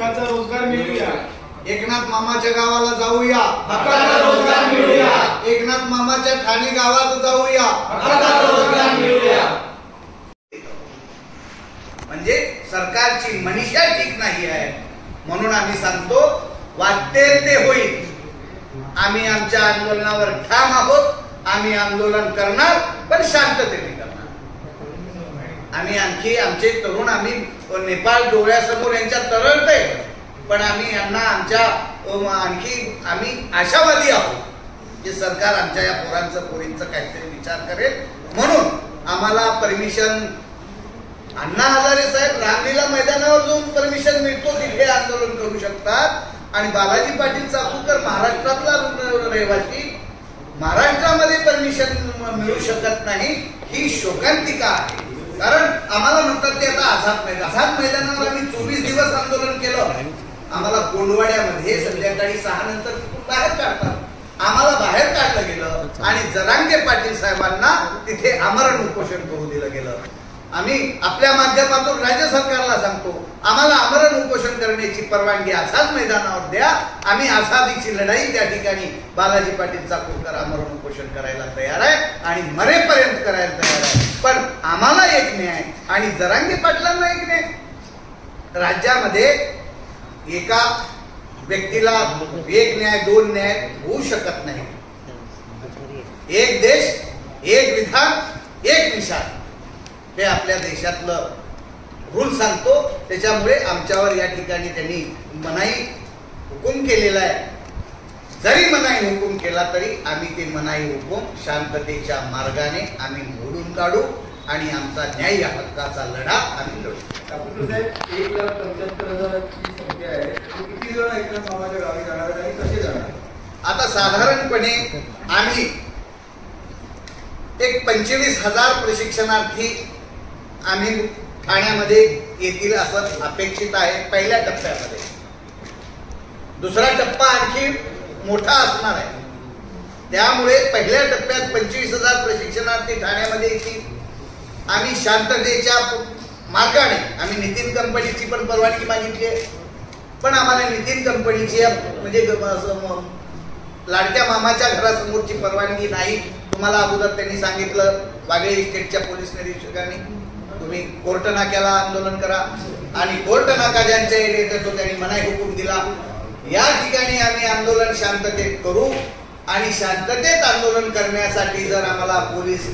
हक्काचा रोजगार मिळूया, एकनाथ मामाच्या गावाला जाऊया, हक्काचा रोजगार मिळूया, एकनाथ मामाच्या ठाणे गावात जाऊया, हक्काचा रोजगार मिळूया। म्हणजे सरकारची मनीषा ठीक नाही आहे, म्हणून आम्ही सांगतो वाटते ते होईल। आम्ही आमच्या आंदोलनावर ठाम आहोत, आम्ही आंदोलन करणार, पण शांततेने करणार। आम्ही आणखी आमचे तरुण आम्ही नेपाळ डोळ्यासमोर यांच्या तरळते, पण आम्ही यांना आमच्या आणखी आम्ही आशावादी आहोत की सरकार आमच्या या पोरांचं पोरींचं काहीतरी विचार करेल। म्हणून आम्हाला परमिशन अण्णा हजारे साहेब रामलीला मैदानावर जाऊन परमिशन मिळतो तिथे आंदोलन करू शकतात, आणि बालाजी पाटील चाकूरकर महाराष्ट्रातला रहिवासी महाराष्ट्रामध्ये परमिशन मिळू शकत नाही, ही शोकांतिका आहे। कारण आम्हाला म्हणतात की आता आझाद मैदानावर आम्ही 24 दिवस आंदोलन केलं, आम्हाला गोंडवाड्यामध्ये संध्याकाळी 6 नंतर तिथून बाहेर काढतात, आम्हाला बाहेर काढलं गेलं आणि जरांगे पाटील साहेबांना तिथे आमरण उपोषण करू दिलं गेलं। आम्ही आपल्या माध्यमातून राज्य सरकारला सांगतो, आम्हाला आमरण उपोषण करण्याची परवानगी आझाद मैदानावर द्या, आम्ही आझादीची लढाई त्या ठिकाणी बालाजी पाटील चाकूरकर आमरण उपोषण करायला तयार आहे आणि मरेपर्यंत करायला तयार आहे। पण आम्हाला एक न्याय आणि जरांगे पाटलांना एक न्याय, राज्यामध्ये एका व्यक्तीला एक न्याय 2 न्याय होऊ शकत नाही। एक देश, एक विधान, एक निशाण, हे आपल्या देशातलं रूल सांगतो। त्याच्यामुळे आमच्यावर या ठिकाणी त्यांनी मनाई हुकूम केलेला आहे। जरी मनाई हुकूम केला तरी आम्ही ते मनाई हुकूम शांततेच्या मार्गाने आम्ही मोडून काढू आणि आमचा न्याय या हक्काचा लढा आम्ही लढू। 1,75,000ची संख्या आहे, किती जण एकनाथ मामाच्या गावी जाणार आणि कसे जाणार? आता साधारणपणे आम्ही एक 25,000 प्रशिक्षणार्थी आम्ही ठाण्यामध्ये येतील असं अपेक्षित आहे पहिल्या टप्प्यामध्ये। दुसरा टप्पा आणखी मोठा असणार आहे, त्यामुळे पहिल्या टप्प्यात 25,000 प्रशिक्षणार्थी ठाण्यामध्ये येतील। आम्ही शांततेच्या मार्गाने आम्ही नितीन कंपनीची पण परवानगी मागितली आहे, पण आम्हाला नितीन कंपनीची म्हणजे लाडक्या मामाच्या घरासमोरची परवानगी नाही। तुम्हाला अगोदर त्यांनी सांगितलं वागळे इस्टेटच्या पोलीस निरीक्षकांनी, तुम्ही कोर्ट नाक्याला आंदोलन करा, आणि कोर्ट नाका ज्यांच्या एरियात येतो त्यांनी मनाई हुकूम दिला। या ठिकाणी आम्ही आंदोलन शांततेत करू, आणि शांततेत आंदोलन करण्यासाठी जर आम्हाला पोलीस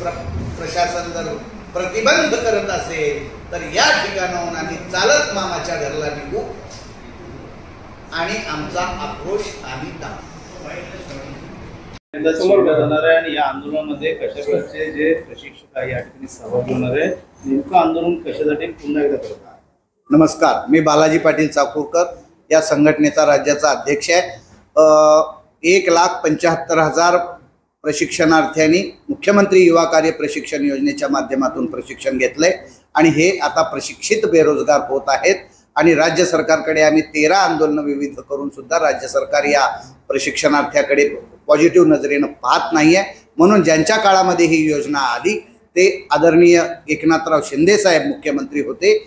प्रशासन जर प्रतिबंध करत असेल तर या ठिकाणाहून आम्ही चालत मामाच्या घरला निघू आणि आमचा आक्रोश आम्ही दाखवू। जाणार आहे आणि या आंदोलनामध्ये कशा प्रकारचे जे प्रशिक्षक आहे या ठिकाणी सहभागी होणार आहे, नेमकं आंदोलन कशासाठी पुन्हा एकदा करतात? नमस्कार, मी बालाजी पाटील चाकूरकर या संघटनेचा राज्याचा अध्यक्ष आहे। 1,75,000 प्रशिक्षणार्थ्यांनी मुख्यमंत्री युवा कार्य प्रशिक्षण योजनेच्या माध्यमातून प्रशिक्षण घेतलंय आणि हे आता प्रशिक्षित बेरोजगार होत आहेत, आणि राज्य सरकारकडे आम्ही 13 आंदोलन विविध करून सुद्धा राज्य सरकार या प्रशिक्षणार्थ्याकडे पॉझिटिव्ह नजरेनं पाहत नाही आहे। म्हणून ज्यांच्या काळामध्ये ही योजना आली ते आदरणीय एकनाथराव शिंदे साहेब मुख्यमंत्री होते,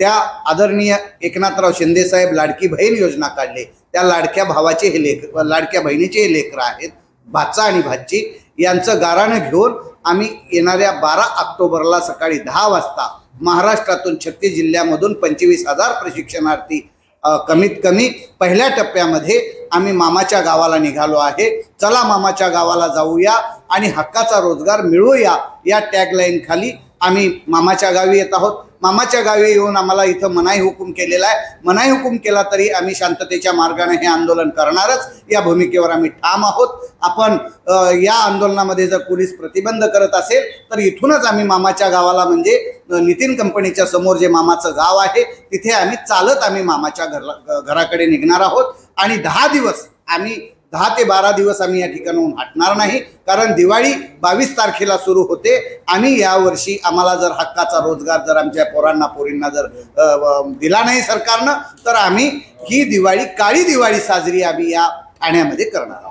त्या आदरणीय एकनाथराव शिंदे साहेब लाडकी बहीण योजना काढले, त्या लाडक्या भावाचे हे लाडक्या बहिणीचे हे लेकरं आहेत, भाचा आणि भाची, यांचं गाराणं घेऊन आम्ही येणाऱ्या 12 ऑक्टोबरला सकाळी 10 वाजता महाराष्ट्रातून 36 जिल्ह्यामधून 25,000 प्रशिक्षणार्थी कमीत कमी पहिल्या टप्प्यामध्ये आम्ही मामाच्या गावाला निघालो आहे। चला मामाच्या गावाला जाऊया आणि हक्काचा रोजगार मिळवूया या टॅगलाईन खाली आम्ही मामाच्या गावी येत आहोत। मामाच्या गावी येऊन आम्हाला इथं मनाई हुकूम केलेला आहे, मनाई हुकूम केला तरी आम्ही शांततेच्या मार्गाने हे आंदोलन करणारच, या भूमिकेवर आम्ही ठाम आहोत। आपण या आंदोलनामध्ये जर पोलीस प्रतिबंध करत असेल तर इथूनच आम्ही मामाच्या गावाला म्हणजे नितीन कंपनीच्या समोर जे मामाचं गाव आहे तिथे आम्ही चालत आम्ही मामाच्या घराकडे निघणार आहोत, आणि 10 दिवस आम्ही 10 ते 12 दिवस आम्ही या ठिकाणाहून हटणार नाही, कारण दिवाळी 22 तारखेला सुरू होते। आम्ही यावर्षी आम्हाला जर हक्काचा रोजगार जर आमच्या पोरांना पोरींना जर दिला नाही सरकारनं तर आम्ही ही दिवाळी काळी दिवाळी साजरी आम्ही या ठाण्यामध्ये करणार आहोत।